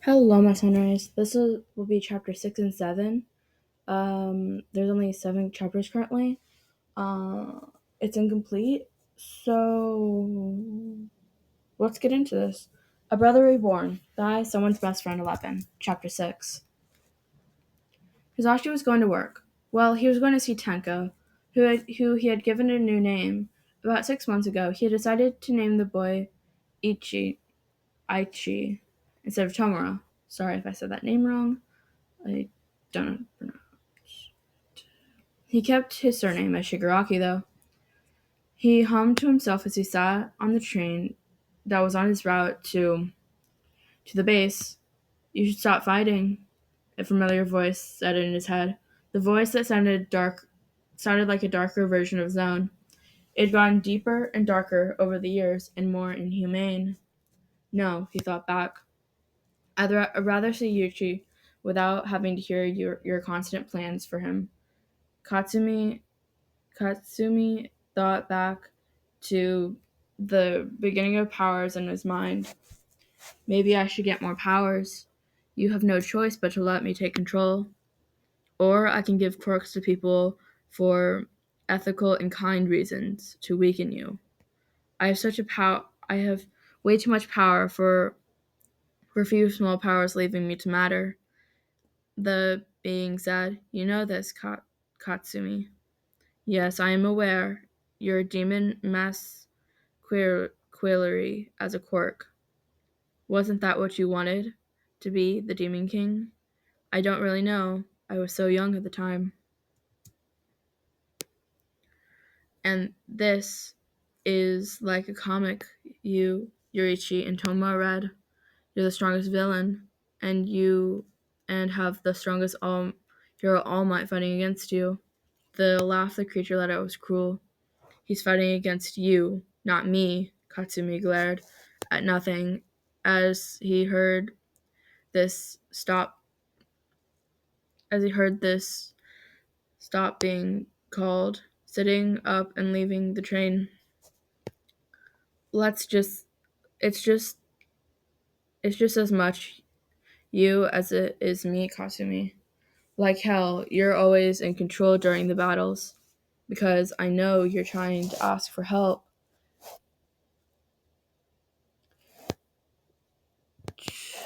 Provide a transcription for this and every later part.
Hello, my sunrise. Will be chapter 6 and 7. There's only 7 chapters currently. Uh, it's incomplete, so let's get into this. A Brother Reborn by Someone's Best Friend 11, chapter 6. Hizashi was going to work. Well, he was going to see Tenko, who he had given a new name. About 6 months ago, he had decided to name the boy Aichi, instead of Tomura. Sorry if I said that name wrong. I don't know. He kept his surname as Shigaraki, though. He hummed to himself as he sat on the train that was on his route to the base. You should stop fighting, a familiar voice said in his head. The voice that sounded like a darker version of his own. It had gotten deeper and darker over the years and more inhumane. No, he thought back. I'd rather see Yuchi without having to hear your constant plans for him. Katsumi Katsumi thought back to the beginning of powers in his mind. Maybe I should get more powers. You have no choice but to let me take control. Or I can give quirks to people for ethical and kind reasons to weaken you. I have way too much power for few small powers leaving me to matter. The being said, you know this, Katsumi. Yes, I am aware. Your demon masquillery as a quirk. Wasn't that what you wanted? To be the Demon King? I don't really know. I was so young at the time. And this is like a comic Yurichi and Toma read. You're the strongest villain, and have the strongest hero All Might fighting against you. The laugh the creature let out was cruel. He's fighting against you, not me, Katsumi glared at nothing as he heard this stop being called, sitting up and leaving the train. Let's just it's just it's just as much you as it is me, Katsumi. Like hell, you're always in control during the battles. Because I know you're trying to ask for help.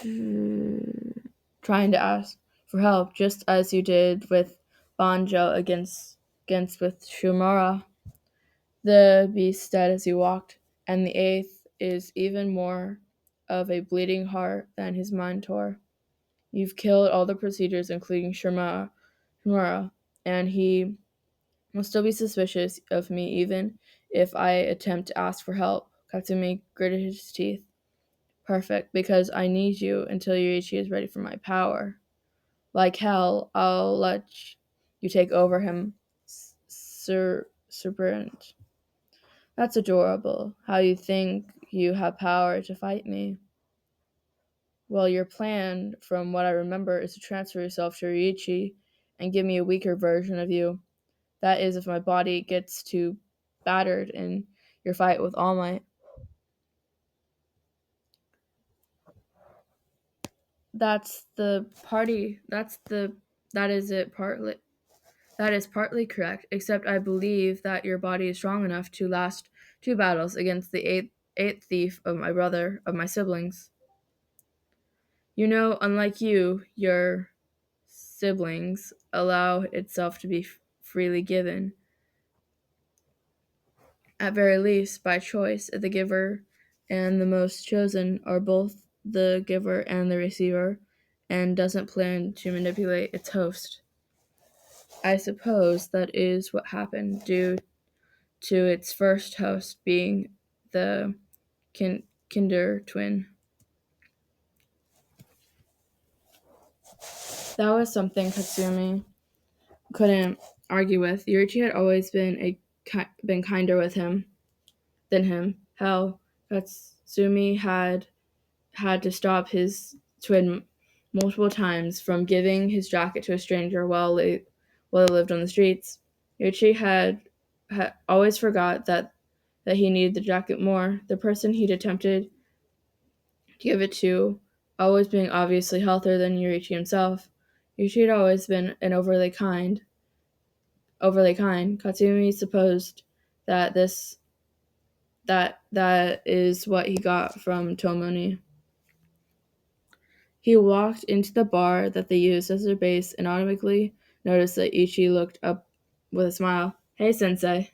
Trying to ask for help, just as you did with Banjo against with Shumara. The beast said as he walked, and the eighth is even more of a bleeding heart than his mind tore. You've killed all the procedures, including Shumara, and he will still be suspicious of me even if I attempt to ask for help. Katsumi gritted his teeth. Perfect, because I need you until Yuichi is ready for my power. Like hell, I'll let you take over him, Serpent. That's adorable. How you think you have power to fight me. Well, your plan, from what I remember, is to transfer yourself to Yuichi and give me a weaker version of you. That is, if my body gets too battered in your fight with All Might. That's the party. That is it partly. That is partly correct, except I believe that your body is strong enough to last 2 battles against the eighth thief of my siblings. You know, unlike you, your siblings allow itself to be freely given. At very least, by choice, the giver and the most chosen are both the giver and the receiver, and doesn't plan to manipulate its host. I suppose that is what happened due to its first host being the Kinder twin. That was something Katsumi couldn't argue with. Yurichi had always been kinder with him than him. Hell, Katsumi had to stop his twin multiple times from giving his jacket to a stranger while they lived on the streets. Yurichi had always forgot that he needed the jacket more. The person he'd attempted to give it to always being obviously healthier than Yurichi himself. Yurichi had always been an overly kind. Katsumi supposed that that is what he got from Tomoni. He walked into the bar that they used as their base and automatically noticed that Ichi looked up with a smile. Hey, sensei.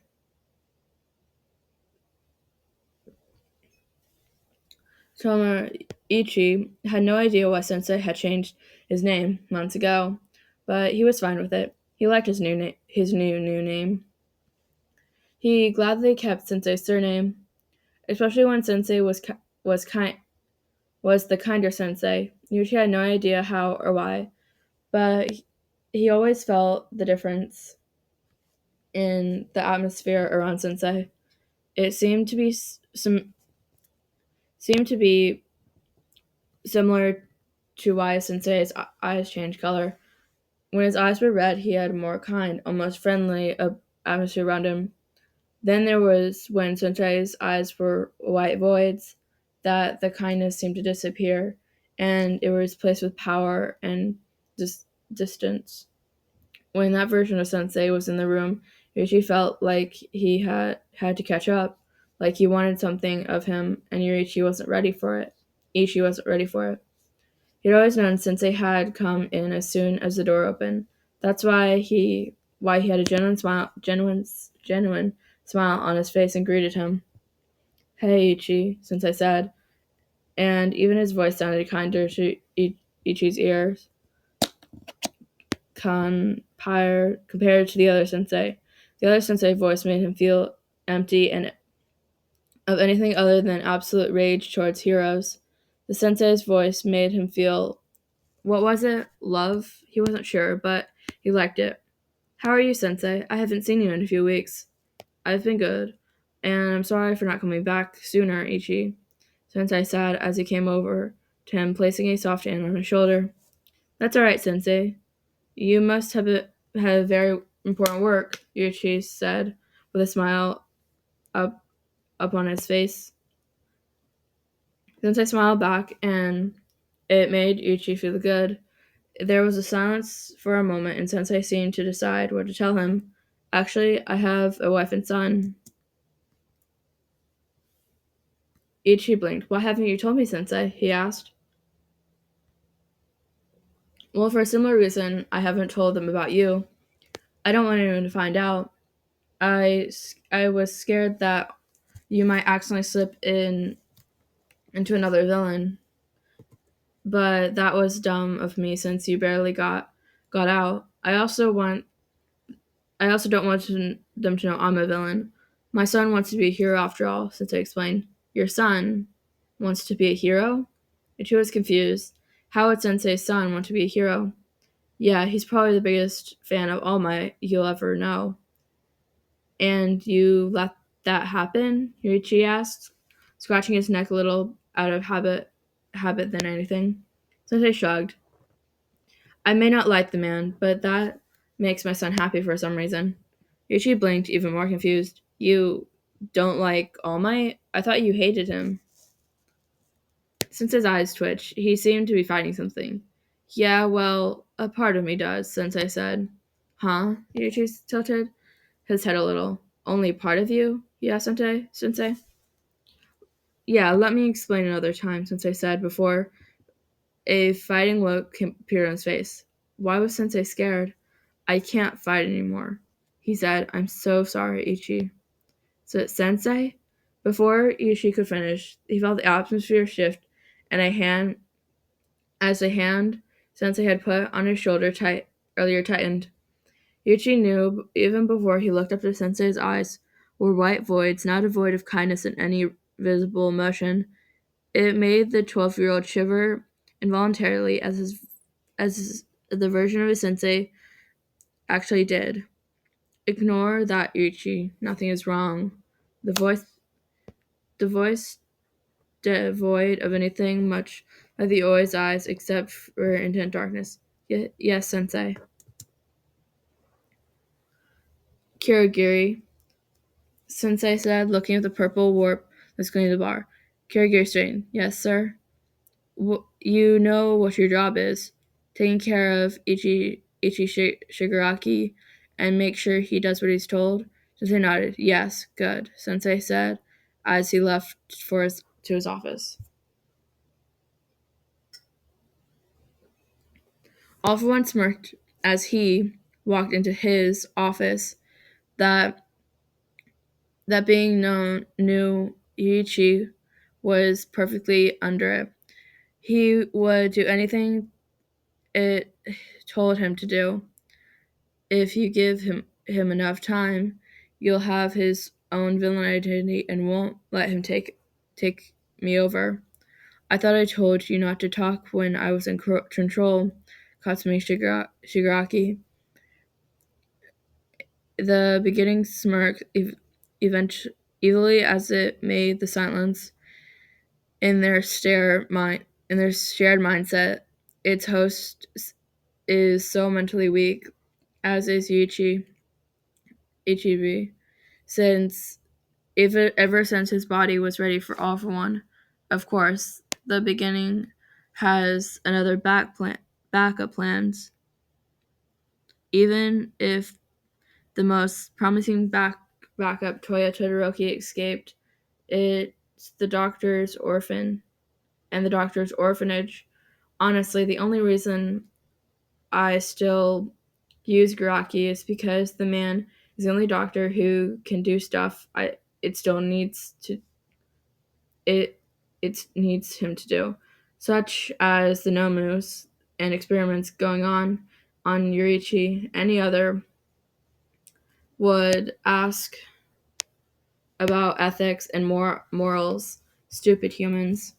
Ichi had no idea why sensei had changed his name months ago, but he was fine with it. He liked his new name. He gladly kept sensei's surname, especially when sensei was kind was the kinder sensei. Yuchi had no idea how or why, but he always felt the difference in the atmosphere around sensei. It seemed to be similar to why sensei's eyes changed color. When his eyes were red, he had a more kind, almost friendly atmosphere around him. Then there was when sensei's eyes were white voids, that the kindness seemed to disappear, and it was replaced with power and distance. When that version of sensei was in the room, Yurichi felt like he had to catch up, like he wanted something of him, and Yurichi wasn't ready for it. Ichi wasn't ready for it. He'd always known sensei had come in as soon as the door opened. That's why he had a genuine smile on his face and greeted him. Hey, Ichi, sensei said, and even his voice sounded kinder to Ichi's ears compared to the other sensei. The other sensei voice made him feel empty and of anything other than absolute rage towards heroes. The sensei's voice made him feel, what was it? Love? He wasn't sure, but he liked it. How are you, sensei? I haven't seen you in a few weeks. I've been good, and I'm sorry for not coming back sooner, Ichi, sensei said as he came over to him, placing a soft hand on his shoulder. That's all right, sensei. You must have very important work, Yuichi said, with a smile up on his face. Sensei smiled back, and it made Yuichi feel good. There was a silence for a moment, and Sensei seemed to decide what to tell him. Actually, I have a wife and son. Ichi blinked. Why haven't you told me, Sensei? He asked. Well, for a similar reason, I haven't told them about you. I don't want anyone to find out. I was scared that you might accidentally slip into another villain, but that was dumb of me since you barely got out. I also don't want them to know I'm a villain. My son wants to be a hero after all, since I explained. Your son wants to be a hero? Ichi was confused. How would Sensei's son want to be a hero? Yeah, he's probably the biggest fan of All Might you'll ever know. And you let that happen? Yuichi asked, scratching his neck a little out of habit than anything. Sensei shrugged. I may not like the man, but that makes my son happy for some reason. Yuichi blinked, even more confused. You don't like All Might? I thought you hated him. Since his eyes twitched, he seemed to be fighting something. Yeah, well, a part of me does, Sensei said. Huh? Yuichi tilted his head a little. Only part of you? He asked Sensei. Yeah, let me explain another time, Sensei said before a fighting look appeared on his face. Why was Sensei scared? I can't fight anymore. He said, I'm so sorry, Ichi. Sensei? Before Ichi could finish, he felt the atmosphere shift, and as the hand Sensei had put on his shoulder earlier tightened. Ichi knew, even before he looked up to Sensei's eyes, were white voids, not devoid of kindness in any visible emotion. It made the 12-year-old shiver involuntarily as the version of his sensei actually did. Ignore that, Ichi. Nothing is wrong. The voice devoid of anything much like the Oi's eyes except for intent darkness. Yes, sensei. Kirigiri, sensei said, looking at the purple warp that's cleaning the bar. Kirigiri straightened. Yes, sir. You know what your job is. Taking care of Shigaraki and make sure he does what he's told. Sensei nodded. Yes, good, Sensei said as he left to his office. All for One smirked as he walked into his office. That being known knew Yuichi was perfectly under it. He would do anything it told him to do. If you give him enough time, you'll have his own villain identity and won't let him take me over. I thought I told you not to talk when I was in control, Katsumi Shigaraki. The beginning smirk evilly as it made the silence in their shared mindset. Its host is so mentally weak, as is Ichibi, since ever since his body was ready for All for One. Of course, the beginning has another backup plans. Even if the most promising backup Toya Todoroki escaped, it's the doctor's orphan and the doctor's orphanage. Honestly, the only reason I still use Garaki is because the man is the only doctor who can do stuff it still needs to it needs him to do, such as the Nomus and experiments going on Yurichi. Any other would ask about ethics and morals. Stupid humans.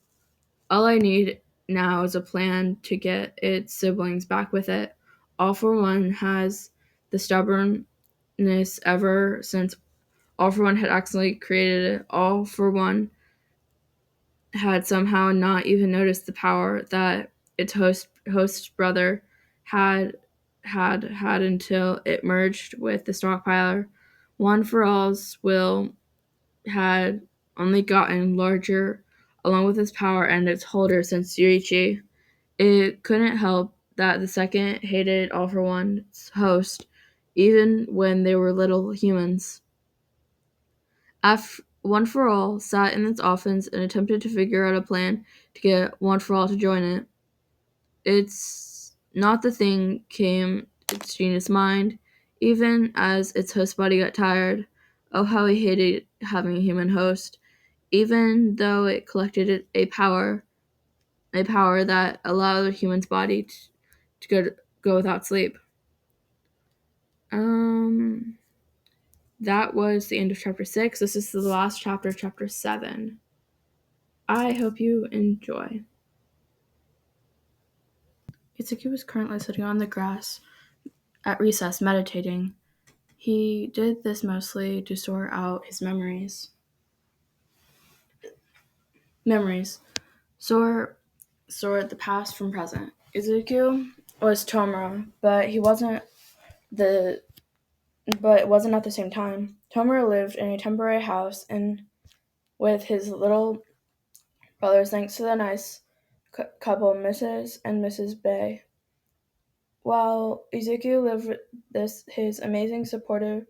All I need now is a plan to get its siblings back with it. All for One has the stubbornness ever since All for One had accidentally created it. All for One had somehow not even noticed the power that its host brother had had until it merged with the stockpiler. One for All's will had only gotten larger along with its power and its holder since Yurichi. It couldn't help that the second hated All for One's host, even when they were little humans. One for All sat in its office and attempted to figure out a plan to get One for All to join it. It's not the thing came its genius mind, even as its host body got tired. Oh, how he hated having a human host, even though it collected a power that allowed a human's body to go without sleep. That was the end of chapter 6. This is the last chapter, chapter 7. I hope you enjoy. Itsuki was currently sitting on the grass at recess meditating. He did this mostly to sort out his memories. Sort the past from present. Izuku was Tomura, but it wasn't at the same time. Tomura lived in a temporary house and with his little brothers thanks to the nice couple Mrs. and Mrs. Bay. While Izuku lived with his amazing and supportive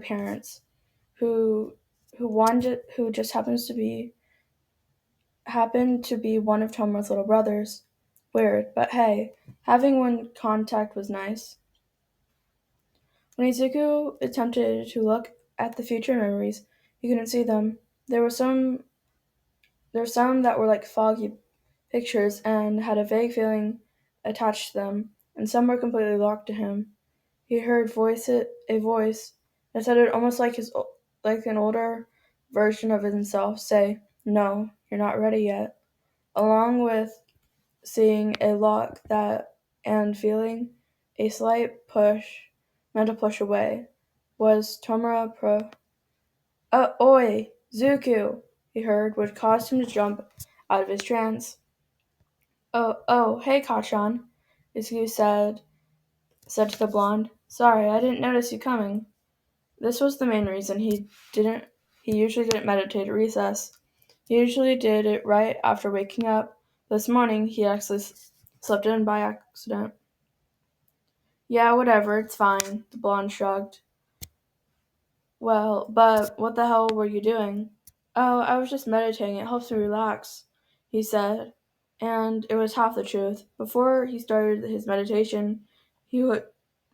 parents, who just happened to be one of Tomura's little brothers. Weird, but hey, having one contact was nice. When Izuku attempted to look at the future memories, he couldn't see them. There were some that were like foggy pictures and had a vague feeling attached to them, and some were completely locked to him. He heard a voice that sounded almost like an older version of himself say, "No, you're not ready yet." Along with seeing a lock that and feeling a slight mental push away, was Tomura Oi, Zuku, he heard, which caused him to jump out of his trance. Oh, hey, Kachan, Izuku said to the blonde. Sorry, I didn't notice you coming. This was the main reason he usually didn't meditate at recess. He usually did it right after waking up, This morning, he actually slipped in by accident. Yeah, whatever, it's fine, the blonde shrugged. Well, but what the hell were you doing? Oh, I was just meditating. It helps me relax, he said. And it was half the truth. Before he started his meditation, he would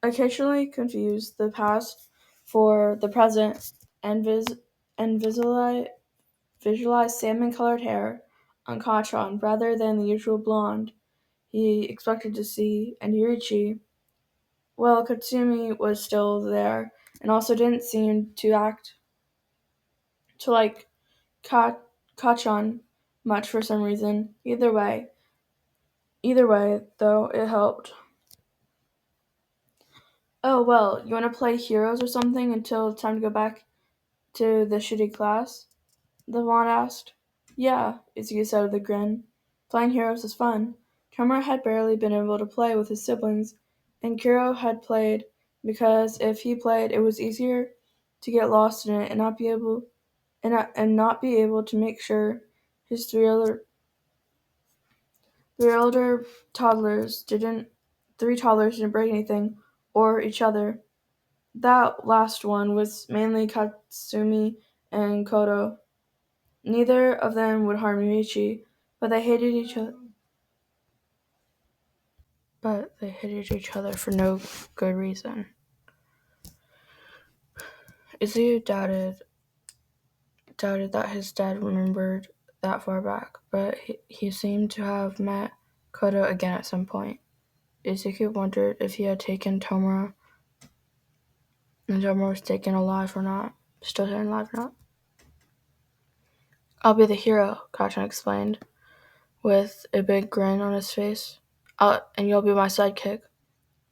occasionally confuse the past for the present and, and visualize salmon-colored hair on Katron rather than the usual blonde he expected to see, and Yurichi, well, Katsumi was still there, and also didn't seem to act to like Kachan much for some reason. Either way, though, it helped. Oh, well, you want to play Heroes or something until it's time to go back to the shitty class? The blonde asked. Yeah, Izuku said with a grin. Playing Heroes is fun. Tomura had barely been able to play with his siblings, and Kuro had played because if he played, it was easier to get lost in it and not be able to make sure his three toddlers didn't break anything or each other. That last one was mainly Katsumi and Koto. Neither of them would harm Yuichi, but they hated each other. But they hated each other for no good reason. Izuku doubted that his dad remembered that far back, but he seemed to have met Koto again at some point. Izuku wondered if he had taken Tomura, and Tomura was taken alive or not. Still taken alive or not. I'll be the hero, Kachan explained, with a big grin on his face. And you'll be my sidekick.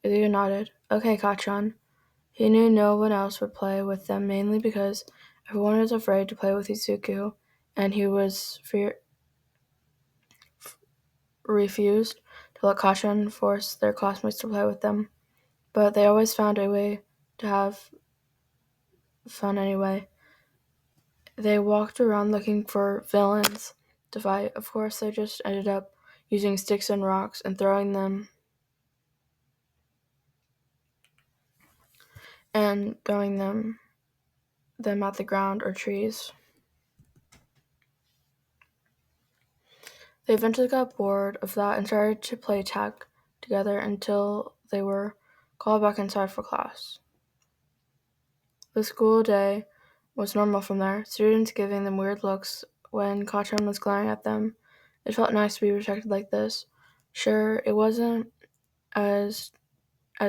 Izuku nodded. Okay, Kachan. He knew no one else would play with them, mainly because everyone was afraid to play with Izuku, and he was refused to let Kachan force their classmates to play with them. But they always found a way to have fun anyway. They walked around looking for villains to fight. Of course, they just ended up using sticks and rocks and throwing them them at the ground or trees. They eventually got bored of that and started to play tag together until they were called back inside for class. The school day was normal from there, students giving them weird looks when Kachan was glaring at them. It felt nice to be protected like this. Sure, it wasn't as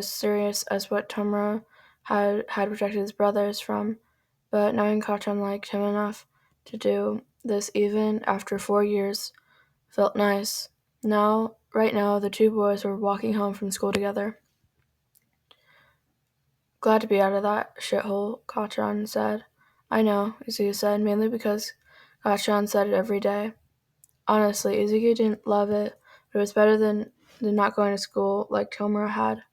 serious as what Tomura had protected his brothers from, but knowing Kachan liked him enough to do this even after 4 years felt nice. Right now, the two boys were walking home from school together. Glad to be out of that shithole, Kachan said. I know, Izuku said, mainly because Kachan said it every day. Honestly, Izuku didn't love it, but it was better than not going to school like Tomura had.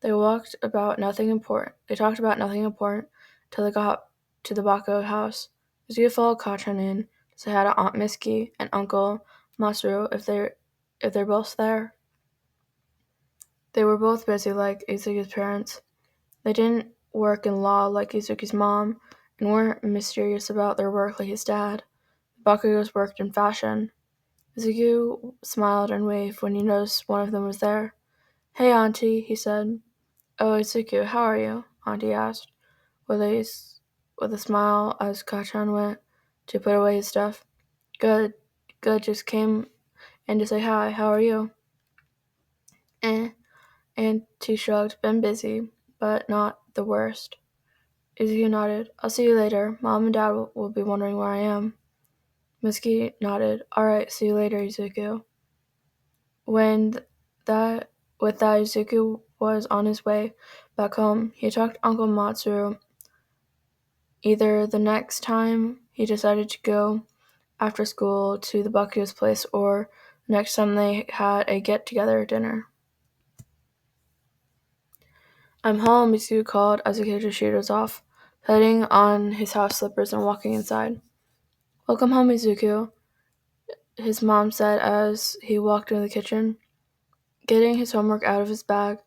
They talked about nothing important until they got to the Bako house. Izuku followed Kachan in to say hi to Aunt Miski and Uncle Masaru if they're both there. They were both busy like Izuku's parents. They didn't work in law like Izuku's mom and weren't mysterious about their work like his dad. The Bakugos worked in fashion. Izuku smiled and waved when he noticed one of them was there. Hey, Auntie, he said. Oh, Izuku, how are you? Auntie asked, with a smile as Kachan went to put away his stuff. Good, just came in to say hi. How are you? Auntie shrugged. Been busy, but not the worst. Izuku nodded. I'll see you later. Mom and Dad will be wondering where I am. Miski nodded. Alright, see you later, Izuku. With that, Izuku was on his way back home. He talked to Uncle Matsuru either the next time he decided to go after school to the Baku's place or the next time they had a get-together dinner. I'm home, Izuku called as he kicked his shoes off, putting on his house slippers and walking inside. Welcome home, Izuku. his mom said as he walked into the kitchen, getting his homework out of his bag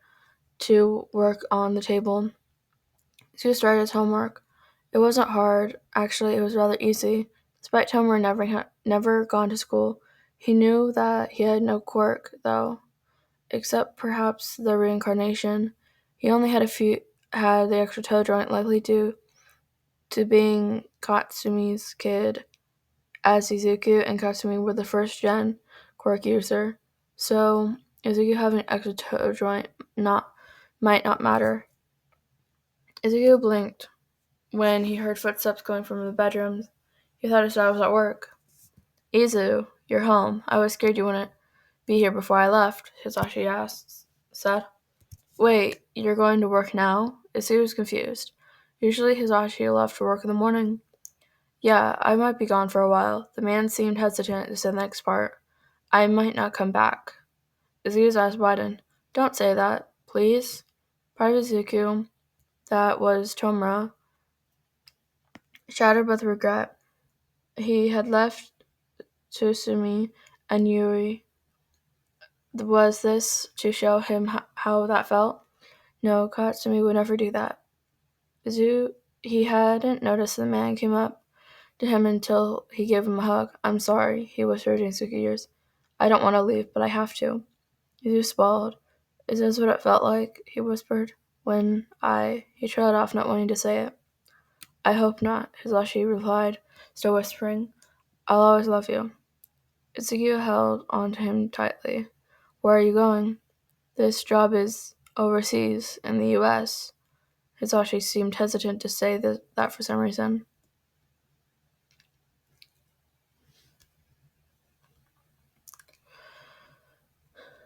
to work on the table. Sue started his homework. It wasn't hard. Actually, it was rather easy. Despite Tomer never gone to school, he knew that he had no quirk, though, except perhaps the reincarnation. He only had the extra toe joint, likely due to being Katsumi's kid, as Izuku and Katsumi were the first gen quirk user. So Izuku having an extra toe joint might not matter. Izuku blinked when he heard footsteps coming from the bedrooms. He thought his dad was at work. Izu, you're home. I was scared you wouldn't be here before I left, Hisashi said. Wait, you're going to work now? Izu was confused. Usually Hisashi left for work in the morning. Yeah, I might be gone for a while. The man seemed hesitant to say the next part. I might not come back. Izu's eyes widened. Don't say that, please. Part of Izuku, that was Tomura, shattered with regret. He had left Tsusumi and Yuri. Was this to show him how that felt? No, Katsumi would never do that. He hadn't noticed the man came up to him until he gave him a hug. I'm sorry, he whispered in Izuku's ears. I don't want to leave, but I have to. Izu swallowed. Is this what it felt like? He whispered. He trailed off, not wanting to say it. I hope not, Hisashi replied, still whispering. I'll always love you. Izuku held onto him tightly. Where are you going? This job is overseas, in the U.S. Hisashi seemed hesitant to say that for some reason.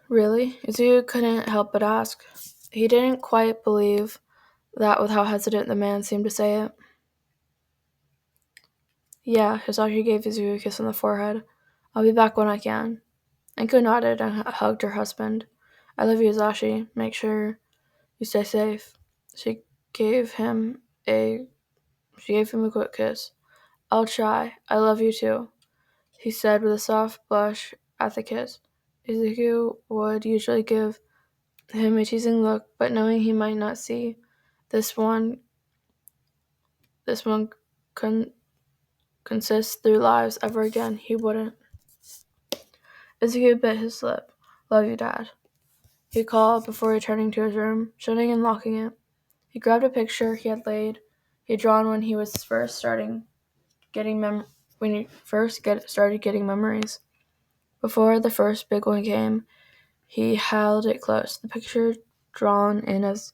Really? Izuku couldn't help but ask. He didn't quite believe that with how hesitant the man seemed to say it. Yeah, Hisashi gave Izuku a kiss on the forehead. I'll be back when I can. Enko nodded and hugged her husband. I love you, Hisashi. Make sure you stay safe. She gave him a quick kiss. I'll try. I love you too, he said with a soft blush at the kiss. Izuku would usually give him a teasing look, but knowing he might not see this one consist through lives ever again, he wouldn't. Izuku bit his lip. Love you, Dad, he called before returning to his room, shutting and locking it. He grabbed a picture he had drawn when he was first started getting memories. Before the first big one came, he held it close. The picture drawn in as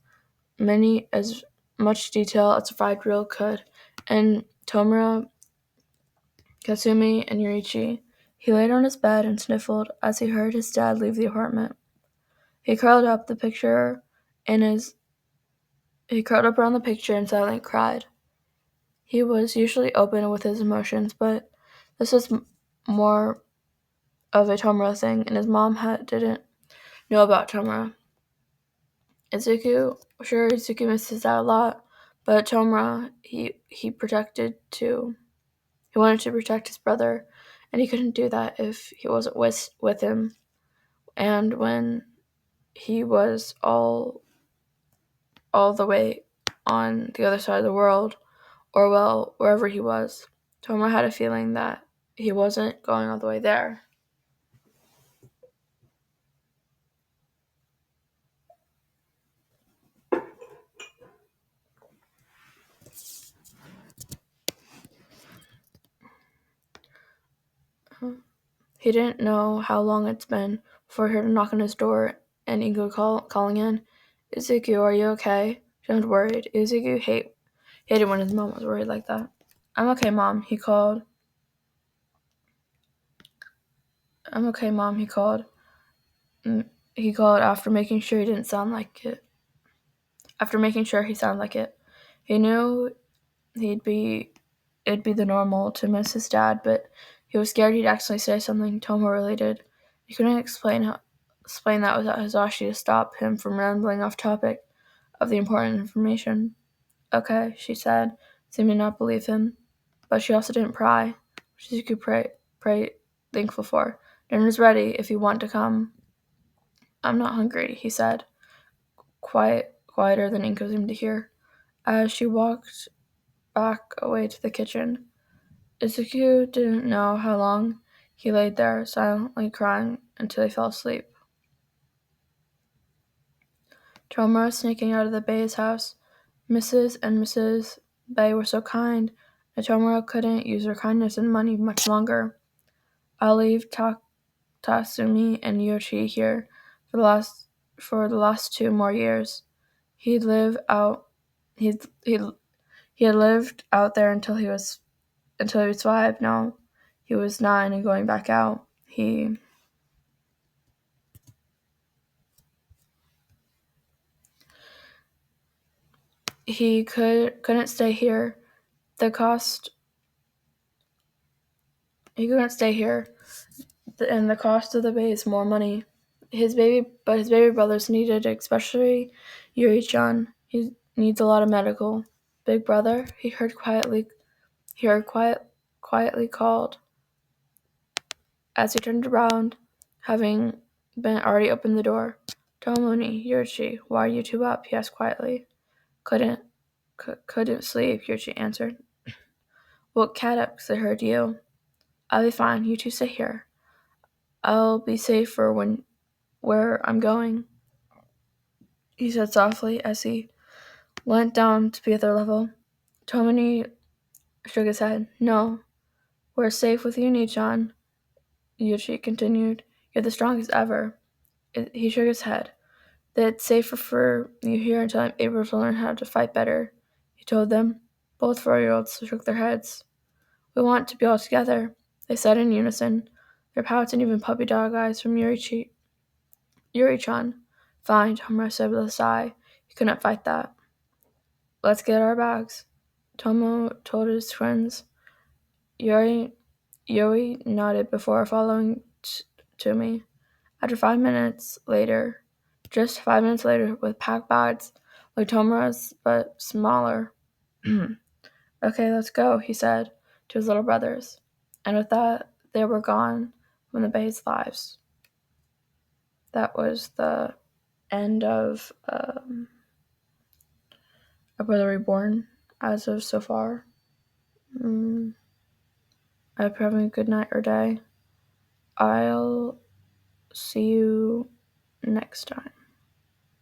much detail as a 5-year-old could, and Tomura, Katsumi, and Yurichi. He laid on his bed and sniffled as he heard his dad leave the apartment. He curled up around the picture and silently cried. He was usually open with his emotions, but this was more of a Tomura thing, and his mom didn't know about Tomura. Izuku missed his dad a lot, but Tomura, he wanted to protect his brother, and he couldn't do that if he wasn't with him. And when he was all the way on the other side of the world, or well, wherever he was, Tomura had a feeling that he wasn't going all the way there. He didn't know how long it's been before he heard a knock on his door and Ingo calling in. Izuku, are you okay? She sounded worried. Izuku hated when his mom was worried like that. I'm okay, Mom, he called. I'm okay, Mom, he called. He called after making sure he didn't sound like it. After making sure he sounded like it. He knew it'd be the normal to miss his dad, but he was scared he'd accidentally say something Tomo related. He couldn't explain that without Hisashi to stop him from rambling off topic of the important information. Okay, she said, seeming to not believe him. But she also didn't pry. She could pray thankful for. Dinner's ready if you want to come. I'm not hungry, he said, quieter than Inko seemed to hear, as she walked back away to the kitchen. Izuku didn't know how long he laid there, silently crying until he fell asleep. Tomura sneaking out of the Bay's house. Mrs. and Mrs. Bay were so kind, and Tomura couldn't use her kindness and money much longer. I'll leave Tasumi and Yoshi here for the last 2 more years. He'd lived out there until he was 5. Now he was 9 and going back out. He couldn't stay here. He couldn't stay here, and the cost of the bay is more money. His baby brothers needed it, especially Yuri-chan. He needs a lot of medical. Big brother, he heard quietly called. As he turned around, having been already opened the door. Tomoni, Yoshi, why are you two up? He asked quietly. Couldn't sleep, Yoshi answered. Woke Cat up because I heard you. I'll be fine. You two stay here. I'll be safe for where I'm going, he said softly as he went down to be at their level. Tomoni shook his head. No, we're safe with you, Nichan, Yoshi continued. You're the strongest ever. He shook his head. That it's safer for you here until I'm able to learn how to fight better, he told them. Both 4-year-olds shook their heads. We want to be all together, they said in unison, their pouts and even puppy dog eyes from Yuri-chan. Fine, Tomura said with a sigh. He could not fight that. Let's get our bags, Tomo told his friends. Yuri nodded before following to me. After 5 minutes later, just 5 minutes later, with packed bags like Tomura's but smaller. Okay, let's go, he said to his little brothers. And with that, they were gone from the Bay's lives. That was the end of A Brother Reborn as of so far. I hope you're having a good night or day. I'll see you next time.